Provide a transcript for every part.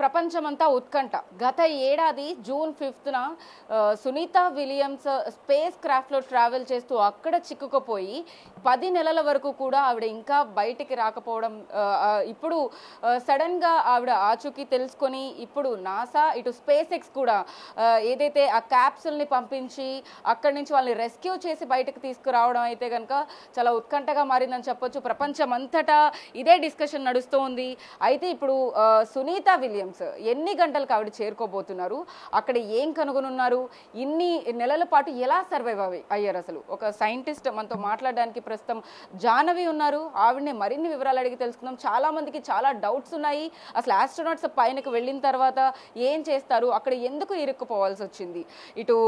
ప్రపంచమంతా ఉత్కంఠ. గత ఏడాది జూన్ 5న సునీత విలియమ్స్ స్పేస్ క్రాఫ్ట్లో ట్రావెల్ చేస్తూ అక్కడ చిక్కుకుపోయి 10 నెలల వరకు కూడా ఆవిడ ఇంకా బయటికి రాకపోవడం, ఇప్పుడు సడన్గా ఆవిడ ఆచూకీ తెలుసుకొని ఇప్పుడు నాసా ఇటు స్పేస్ ఎక్స్ కూడా ఏదైతే ఆ క్యాప్సుల్ని పంపించి అక్కడి నుంచి వాళ్ళని రెస్క్యూ చేసి బయటకు తీసుకురావడం అయితే కనుక చాలా ఉత్కంఠగా మారిందని చెప్పొచ్చు. ప్రపంచమంతటా ఇదే డిస్కషన్ నడుస్తూ ఉంది. అయితే ఇప్పుడు సునీత విలియమ్స్ ఎన్ని గంటలకు ఆవిడ చేరుకోబోతున్నారు, అక్కడ ఏం కనుగొనున్నారు, ఇన్ని నెలల పాటు ఎలా సర్వైవ్ అయ్యారు, అసలు ఒక సైంటిస్ట్ మనతో మాట్లాడడానికి ప్రస్తుతం జాహ్నవి ఉన్నారు. ఆవిడని మరిన్ని వివరాలు అడిగి తెలుసుకుందాం. చాలా మందికి చాలా డౌట్స్ ఉన్నాయి. అసలు ఆస్ట్రోనాట్స్ పైనకి వెళ్ళిన తర్వాత ఏం చేస్తారు, అక్కడ ఎందుకు ఇరుక్కుపోవాల్సి వచ్చింది, ఇటు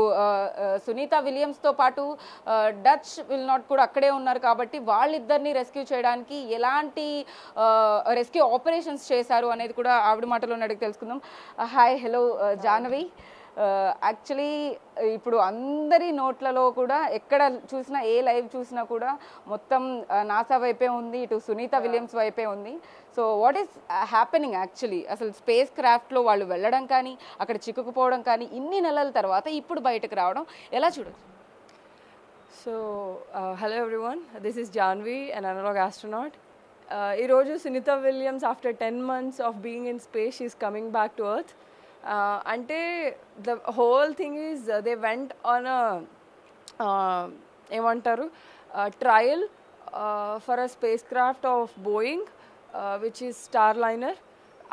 సునీత విలియమ్స్తో పాటు డచ్ విల్ నాట్ కూడా అక్కడే ఉన్నారు కాబట్టి వాళ్ళిద్దరిని రెస్క్యూ చేయడానికి ఎలాంటి రెస్క్యూ ఆపరేషన్స్ చేశారు అనేది కూడా ఆవిడ మాటలో అడిగి తెలుసుకుందాం. Hi, hello Jahnavi. యాక్చువల్లీ ఇప్పుడు అందరి నోట్లలో కూడా ఎక్కడ చూసినా, ఏ లైవ్ చూసినా కూడా మొత్తం నాసా వైపే ఉంది, ఇటు సునీత విలియమ్స్ వైపే ఉంది. So what is happening actually, అసలు స్పేస్ క్రాఫ్ట్లో వాళ్ళు వెళ్ళడం కానీ అక్కడ చిక్కుకుపోవడం కానీ ఇన్ని నెలల తర్వాత ఇప్పుడు బయటకు రావడం ఎలా చూడొచ్చు? So, hello everyone, this is Janvi, an analog astronaut. ఈరోజు Sunita Williams after 10 months of being in space, she's coming back to Earth. అంటే the whole thing is they went on a ఏమంటారు trial for a spacecraft of Boeing, which is Starliner.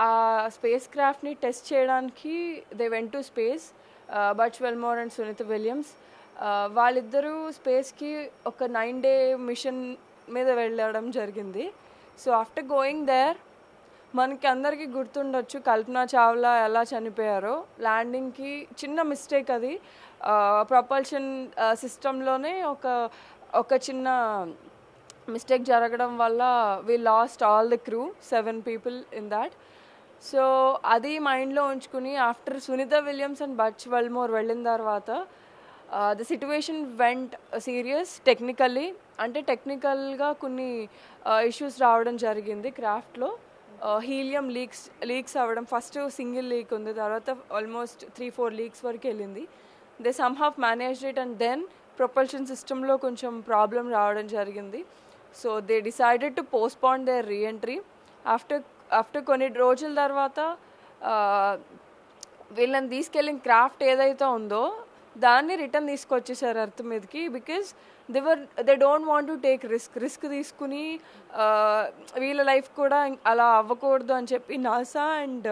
ఆ స్పేస్ క్రాఫ్ట్ని test చేయడానికి they went to space, Butch Wilmore and Sunita Williams. వాళ్ళిద్దరూ స్పేస్కి ఒక 9-day machine మీద వెళ్ళడం జరిగింది. సో ఆఫ్టర్ గోయింగ్ దేర్, మనకి అందరికీ గుర్తుండొచ్చు కల్పనా చావ్లా ఎలా చనిపోయారో. ల్యాండింగ్కి చిన్న మిస్టేక్, అది ప్రపల్షన్ సిస్టంలోనే ఒక చిన్న మిస్టేక్ జరగడం వల్ల we lost all the crew, 7 people in that. So అది మైండ్లో ఉంచుకుని after Sunita Williams and Butch Wilmore వెళ్ళిన తర్వాత the situation went serious technically. అంటే టెక్నికల్గా కొన్ని ఇష్యూస్ రావడం జరిగింది క్రాఫ్ట్లో. హీలియం లీక్స్ అవ్వడం, ఫస్ట్ సింగిల్ లీక్ ఉంది, తర్వాత ఆల్మోస్ట్ 3-4 leaks వరకు వెళ్ళింది. They somehow managed it and then propulsion సిస్టంలో కొంచెం ప్రాబ్లం రావడం జరిగింది. So they decided to postpone their reentry. After కొన్ని రోజుల తర్వాత వీళ్ళని తీసుకెళ్ళిన క్రాఫ్ట్ ఏదైతే ఉందో దాన్ని రిటర్న్ తీసుకొచ్చేసారు ఎర్త్ మీదకి. Because they don't want to take risk తీసుకుని వీళ్ళ లైఫ్ కూడా అలా అవ్వకూడదు అని చెప్పి NASA and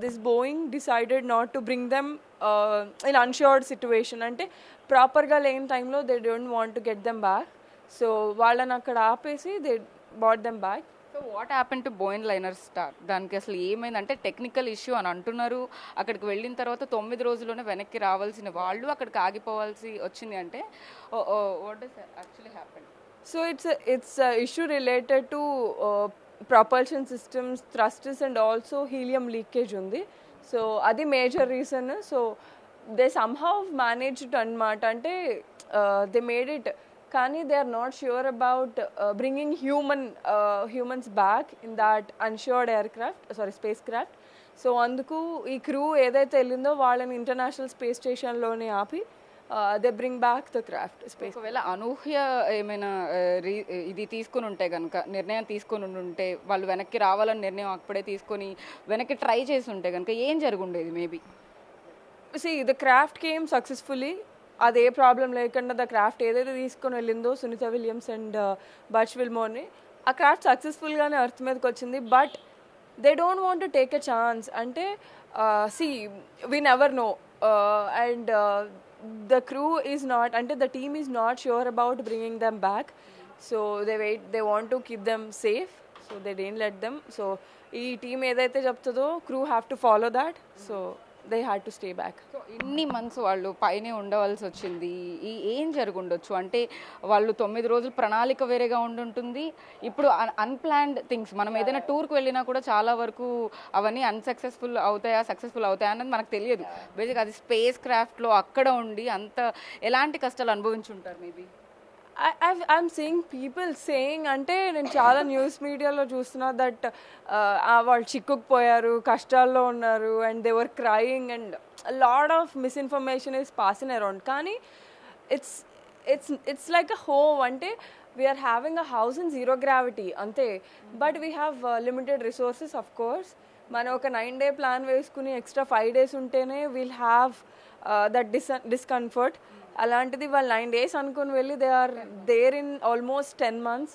this Boeing decided not to bring them in unsured situation. అంటే ప్రాపర్గా లేని టైంలో they don't want to get them back. So వాళ్ళని అక్కడ ఆపేసి they bought them back. So what happen to Boeing liner star, దానికి అసలు ఏమైందంటే టెక్నికల్ ఇష్యూ అని అంటున్నారు. అక్కడికి వెళ్ళిన తర్వాత 9 రోజుల్లోనే వెనక్కి రావాల్సిన వాళ్ళు అక్కడికి ఆగిపోవాల్సి వచ్చింది. అంటే what does actually happen? So it's issue related to propulsion systems, thrusters and also helium leakage ఉంది. సో అది major reason. So they somehow managed అనమాట. అంటే దే మేడ్ ఇట్, కానీ they are not sure about bringing humans back in that unsured spacecraft. So అందుకు ఈ crew ఏదైతే వెళ్ళిందో వాళ్ళని ఇంటర్నేషనల్ స్పేస్ స్టేషన్లోనే ఆపి they bring back the craft space. ఒకవేళ అనూహ్య ఏమైనా ఇది తీసుకుని ఉంటే కనుక, నిర్ణయం తీసుకొని ఉంటే, వాళ్ళు వెనక్కి రావాలని నిర్ణయం అప్పుడే తీసుకొని వెనక్కి ట్రై చేసి ఉంటే కనుక ఏం జరుగుండేది? Maybe the craft came successfully. అదే ప్రాబ్లం లేకుండా ద క్రాఫ్ట్ ఏదైతే తీసుకొని వెళ్ళిందో సునీత విలియమ్స్ అండ్ బచ్ విల్మోర్ని, ఆ క్రాఫ్ట్ సక్సెస్ఫుల్గానే అర్త్ మీదకి వచ్చింది. But they don't want to take a chance. అంటే we never know and the crew is not, అంటే the team is not sure about bringing them back. So they want to keep them safe. So they don't let them. So ఈ team ఏదైతే చెప్తుందో crew have to follow that. So they had to stay back. So ఇన్ని months వాళ్ళు పైనే ఉండవలసి వచ్చింది. ఏం జరుగుండొచ్చు అంటే వాళ్ళు 9 రోజులు ప్రణాళిక వేరేగా ఉండుంటుంది. ఇప్పుడు అన్ప్లాన్డ్ థింగ్స్, మనం ఏదైనా టూర్కి వెళ్ళినా కూడా చాలా వరకు అవన్నీ సక్సెస్ఫుల్ అవుతాయా అన్నది మనకు తెలియదు. బేసిక్ అది స్పేస్ క్రాఫ్ట్లో అక్కడ ఉండి అంత ఎలాంటి కష్టాలు అనుభవించుంటారు maybe? I'm seeing people saying అంటే నేను చాలా న్యూస్ మీడియాలో చూస్తున్నా దట్ వాళ్ళు చిక్కుకుపోయారు కష్టాల్లో ఉన్నారు and they were crying and lot of misinformation is passing around కానీ it's like a home అంటే we are having a house in zero gravity అంతే but we have limited resources of course మనం ఒక 9-day plan వేసుకుని extra 5 days ఉంటేనే will have that discomfort అలాంటిది వాళ్ళు 9 days అనుకుని వెళ్ళి they are there in almost 10 months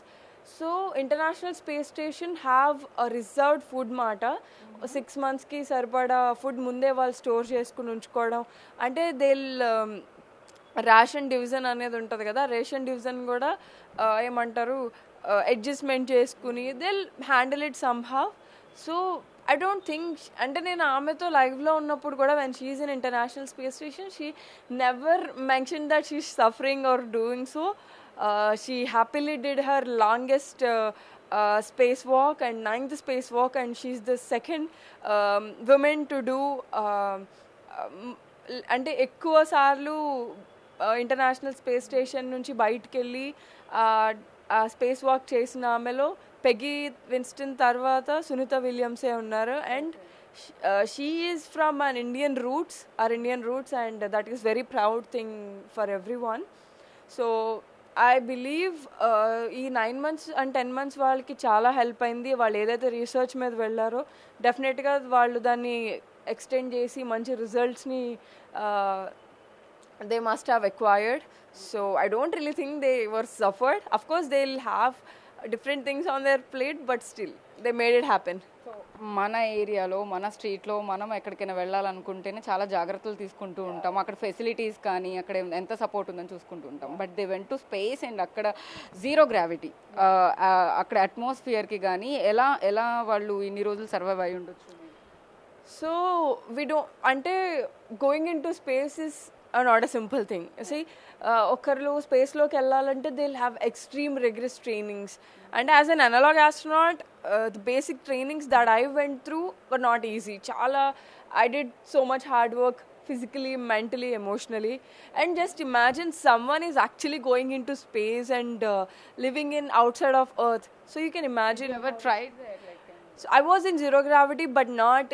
so international space station have reserved food మాట 6 monthsకి సరిపడా ఫుడ్ ముందే వాళ్ళు స్టోర్ చేసుకుని ఉంచుకోవడం అంటే రేషన్ డివిజన్ అనేది ఉంటుంది కదా రేషన్ డివిజన్ కూడా ఏమంటారు అడ్జస్ట్మెంట్ చేసుకుని they handle it somehow so I don't think అంటే నేను ఆమెతో లైవ్లో ఉన్నప్పుడు కూడా when she is in international space station she never mentioned that she's suffering or doing so she happily did her longest spacewalk and 9th spacewalk and she's the second woman to do అంటే ఎక్కువ సార్లు international space station నుంచి బయటికి వెళ్ళి space walk చేసిన ఆమెలో Peggy Winston తర్వాత సునీత విలియమ్సే ఉన్నారు and she is from an Indian roots and that is very proud thing for every one so I believe ఈ 9 months అండ్ 10 months వాళ్ళకి చాలా హెల్ప్ అయింది వాళ్ళు ఏదైతే రీసెర్చ్ మీద వెళ్ళారో డెఫినెట్గా వాళ్ళు దాన్ని ఎక్స్టెండ్ చేసి మంచి రిజల్ట్స్ని they must have acquired so I don't really think they were suffered of course they'll have different things on their plate but still they made it happen so మన ఏరియాలో మన స్ట్రీట్లో మనం ఎక్కడికైనా వెళ్ళాలనుకుంటేనే చాలా జాగ్రత్తలు తీసుకుంటూ ఉంటాం అక్కడ ఫెసిలిటీస్ కానీ అక్కడ ఎంత సపోర్ట్ ఉందని చూసుకుంటూ ఉంటాం but they went to space and అక్కడ జీరో గ్రావిటీ అక్కడ అట్మాస్ఫియర్కి కానీ ఎలా వాళ్ళు ఇన్ని రోజులు సర్వైవ్ అయి ఉండొచ్చు సో we don't అంటే going into space is not a simple thing see ఒకరు స్పేస్లోకి వెళ్ళాలంటే they will have extreme rigorous trainings and as an analog astronaut the basic trainings that I went through were not easy చాలా I did so much hard work physically mentally emotionally and just imagine someone is actually going into space and living in outside of earth so you can imagine you ever tried that so I was in zero gravity but not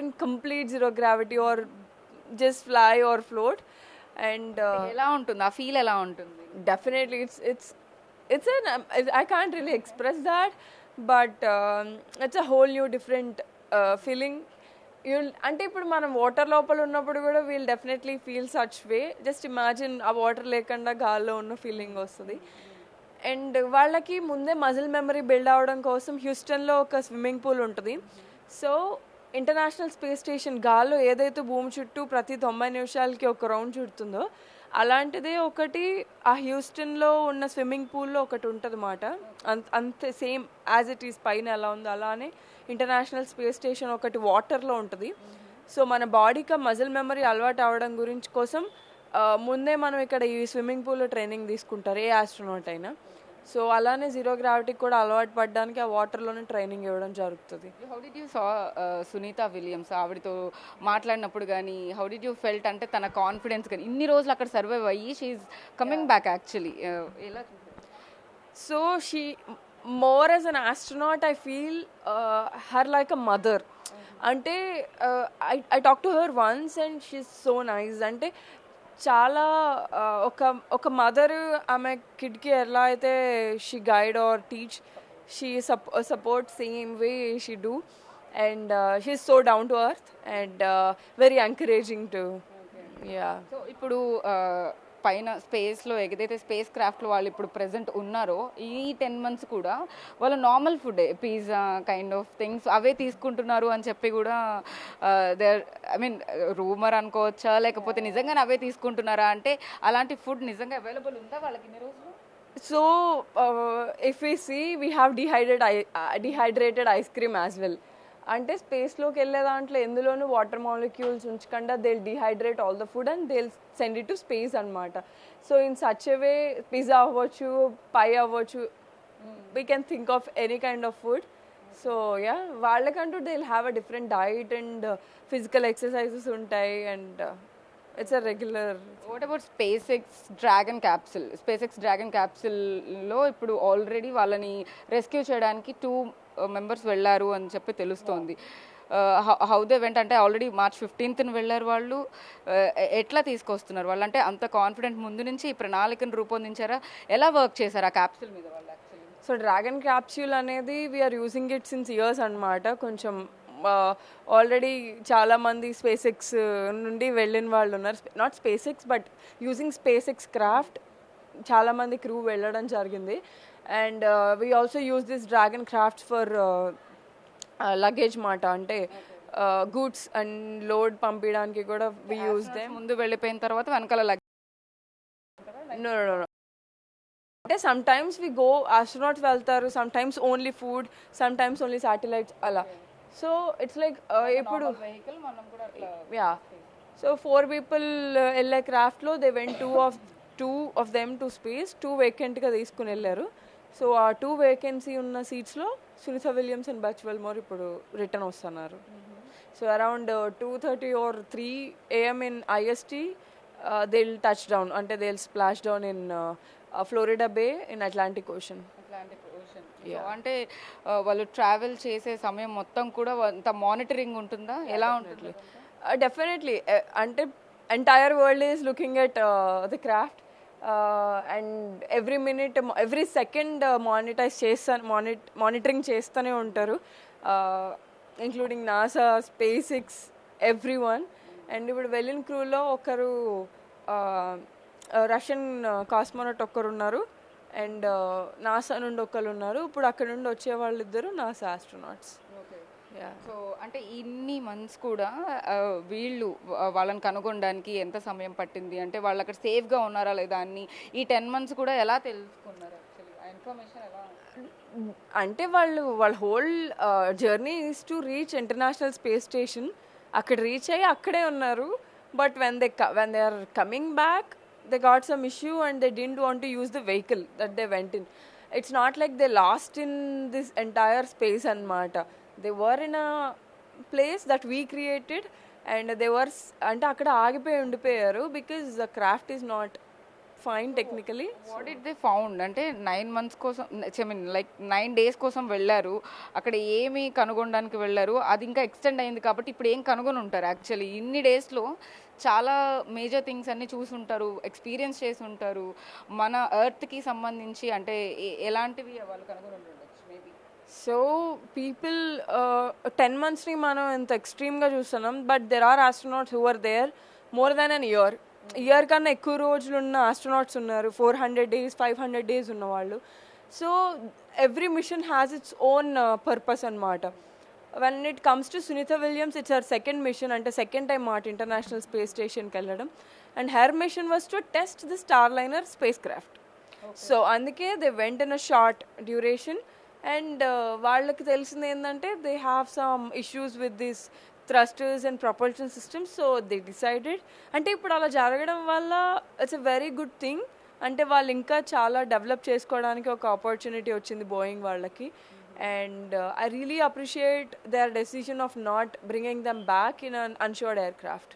in complete zero gravity or just fly or float and ఎలా ఉంటుంది ఆ feel ఎలా ఉంటుంది definitely it's an I can't really express that but it's a whole new different feeling అంటే ఇప్పుడు మనం water లోపల ఉన్నప్పుడు కూడా we'll definitely feel such way just imagine ఆ వాటర్ లేకుండా గాల్లో ఉన్న ఫీలింగ్ వస్తుంది అండ్ వాళ్ళకి ముందే మజిల్ మెమరీ బిల్డ్ అవ్వడం కోసం హ్యూస్టన్లో ఒక స్విమ్మింగ్ పూల్ ఉంటుంది సో ఇంటర్నేషనల్ స్పేస్ స్టేషన్ గాల్లో ఏదైతే భూమి చుట్టూ ప్రతి 90 నిమిషాలకి ఒక రౌండ్ చుడుతుందో అలాంటిదే ఒకటి ఆ హ్యూస్టన్లో ఉన్న స్విమ్మింగ్ పూల్లో ఒకటి ఉంటుంది అన్నమాట అంతే సేమ్ యాజ్ ఇట్ ఈస్ పైన ఎలా ఉందో అలానే ఇంటర్నేషనల్ స్పేస్ స్టేషన్ ఒకటి వాటర్లో ఉంటుంది సో మన బాడీకి మజిల్ మెమరీ అలవాటు అవ్వడం గురించి కోసం ముందే మనం ఇక్కడ ఈ స్విమ్మింగ్ పూల్లో ట్రైనింగ్ తీసుకుంటారు ఏ ఆస్ట్రోనాట్ అయినా సో అలానే జీరో గ్రావిటీకి కూడా అలవాటు పడడానికి ఆ వాటర్లోనే ట్రైనింగ్ ఇవ్వడం జరుగుతుంది how did you saw Sunita Williams ఆవిడతో మాట్లాడినప్పుడు కానీ హౌ డిడ్ యూ ఫెల్ట్ అంటే తన కాన్ఫిడెన్స్ కానీ ఇన్ని రోజులు అక్కడ సర్వైవ్ అయ్యి షీఈ్ కమింగ్ బ్యాక్ యాక్చువల్లీ ఎలా so she more as an astronaut I feel her like a mother అంటే I talk to her once and she is so nice అంటే చాలా ఒక మదర్ ఆమె కిడ్కి ఎలా అయితే she guide or teach she support same way she do and she is so down to earth and very encouraging to yeah so ఇప్పుడు పైన స్పేస్లో ఏదైతే స్పేస్ క్రాఫ్ట్లో వాళ్ళు ఇప్పుడు ప్రెజెంట్ ఉన్నారో ఈ 10 months కూడా వాళ్ళు normal food pizza kind of things అవే తీసుకుంటున్నారు అని చెప్పి కూడా దేర్ ఐ మీన్ రూమర్ అనుకోవచ్చా లేకపోతే నిజంగానే అవే తీసుకుంటున్నారా అంటే అలాంటి ఫుడ్ నిజంగా అవైలబుల్ ఉందా వాళ్ళకి ఇన్ని రోజులు so if we see we have dehydrated ice cream as well అంటే స్పేస్లోకి వెళ్ళే దాంట్లో ఎందులోనూ వాటర్ మాలిక్యూల్స్ ఉంచకుండా they dehydrate all the food and they send it to space అనమాట so in such a way pizza అవ్వచ్చు పై అవ్వచ్చు we can think of any kind of food so yeah వాళ్ళకంటూ they will have a different diet and physical exercises ఉంటాయి and it's a regular. What about space X dragon క్యాప్సిల్లో ఇప్పుడు already వాళ్ళని rescue చేయడానికి 2 members వెళ్ళారు అని చెప్పి తెలుస్తోంది. How they went అంటే ఆల్రెడీ March 15th వెళ్ళారు వాళ్ళు. ఎట్లా తీసుకొస్తున్నారు వాళ్ళు, అంటే అంత కాన్ఫిడెంట్ ముందు నుంచి ఈ ప్రణాళికను రూపొందించారా, ఎలా వర్క్ చేశారు ఆ క్యాప్సిల్ మీద వాళ్ళు యాక్చువల్లీ? సో డ్రాగన్ క్యాప్స్యూల్ అనేది we are using it since years అనమాట. కొంచెం ఆల్రెడీ చాలామంది స్పేస్ ఎక్స్ నుండి వెళ్ళిన వాళ్ళు ఉన్నారు. Not space X but using space X craft చాలామంది క్రూ వెళ్ళడం జరిగింది. And we also use this dragon crafts for luggage మాట, అంటే గూడ్స్ అండ్ లోడ్ పంపించడానికి కూడా వీ యూజ్ దెమ్. ముందు వెళ్ళిపోయిన తర్వాత వెనకాల No, no, no. అంటే some times we go astronauts వెళ్తారు, some times only food, some times only satellites అలా. సో ఇట్స్ లైక్ ఇప్పుడు వెహికల్ మనం కూడా అట్లా. యా, సో 4 people వెళ్ళే క్రాఫ్ట్లో they went two of them to space, 2 వేకెంట్గా తీసుకుని వెళ్ళారు. సో ఆ 2 వేకెన్సీ ఉన్న సీట్స్లో Sunita Williams and Butch Wilmore ఇప్పుడు రిటర్న్ వస్తున్నారు. So around 2:30 or 3 AM in IST they'll touch down, అంటే they'll splash down in Florida Bay in Atlantic Ocean. అంటే వాళ్ళు ట్రావెల్ చేసే సమయం మొత్తం కూడా అంత మానిటరింగ్ ఉంటుందా, ఎలా ఉంటుంది? Definitely. అంటే entire world is looking at the craft and every minute every second monitoring చేస్తూనే ఉంటారు, including NASA, space X, every one. And ఇప్పుడు వెళ్ళిన క్రూలో ఒకరు రష్యన్ కాస్మోనట్ ఒకరు ఉన్నారు, అండ్ నాసా నుండి ఒకరు ఉన్నారు. ఇప్పుడు అక్కడ నుండి వచ్చే వాళ్ళిద్దరు నాసా ఆస్ట్రోనాట్స్. సో అంటే ఇన్ని మంత్స్ కూడా వీళ్ళు వాళ్ళని కనుగొనడానికి ఎంత సమయం పట్టింది, అంటే వాళ్ళు అక్కడ సేఫ్గా ఉన్నారా లేదా అని ఈ 10 months కూడా ఎలా తెలుసుకున్నారు యాక్చువల్లీ, ఆ ఇన్ఫర్మేషన్ ఎలా? అంటే వాళ్ళ whole journey is to reach international space station. అక్కడ రీచ్ అయ్యి అక్కడే ఉన్నారు. But when they are coming back they got some issue and they didn't want to use the vehicle that they went in. It's not like they lost in this entire space అన్నమాట. They were in a place that we created and they were అంటే అక్కడ ఆగిపోయి ఉండిపోయారు because the craft is not fine technically. What did they found, అంటే 9 months కోసం, I mean like 9 days కోసం వెళ్ళారు, అక్కడ ఏమి కనుగొనడానికి వెళ్ళారు, అది ఇంకా ఎక్స్టెండ్ అయింది కాబట్టి ఇప్పుడు ఏం కనుగొని ఉంటారు యాక్చువల్లీ? ఇన్ని డేస్లో చాలా మేజర్ థింగ్స్ అన్నీ చూసి ఉంటారు, ఎక్స్పీరియన్స్ చేసి ఉంటారు, మన ఎర్త్కి సంబంధించి అంటే ఎలాంటివి వాళ్ళు కనుగొని ఉండొచ్చు మేబీ. సో పీపుల్ 10 monthsని మనం ఎంత ఎక్స్ట్రీమ్గా చూస్తున్నాం, but there are astronauts who are there more than an year కన్నా ఎక్కువ రోజులు ఉన్న ఆస్ట్రోనాట్స్ ఉన్నారు, 400 days 500 days ఉన్నవాళ్ళు. So every mission has its own purpose అనమాట. When it comes to Sunita Williams, it's her second mission, అంటే సెకండ్ టైం మాట international స్పేస్ స్టేషన్కి వెళ్ళడం. And her mission was to test the Starliner spacecraft. So అందుకే they went in a short duration. And వాళ్ళకి తెలిసింది ఏంటంటే they have some issues with this thrusters and propulsion systems, so they decided, అంటే ఇప్పుడు అలా జరగడం వల్ల it's a very good thing. అంటే వాళ్ళు ఇంకా చాలా డెవలప్ చేసుకోవడానికి ఒక ఆపర్చునిటీ వచ్చింది బోయింగ్ వాళ్ళకి. And I really appreciate their decision of not bringing them back in an unsure air craft.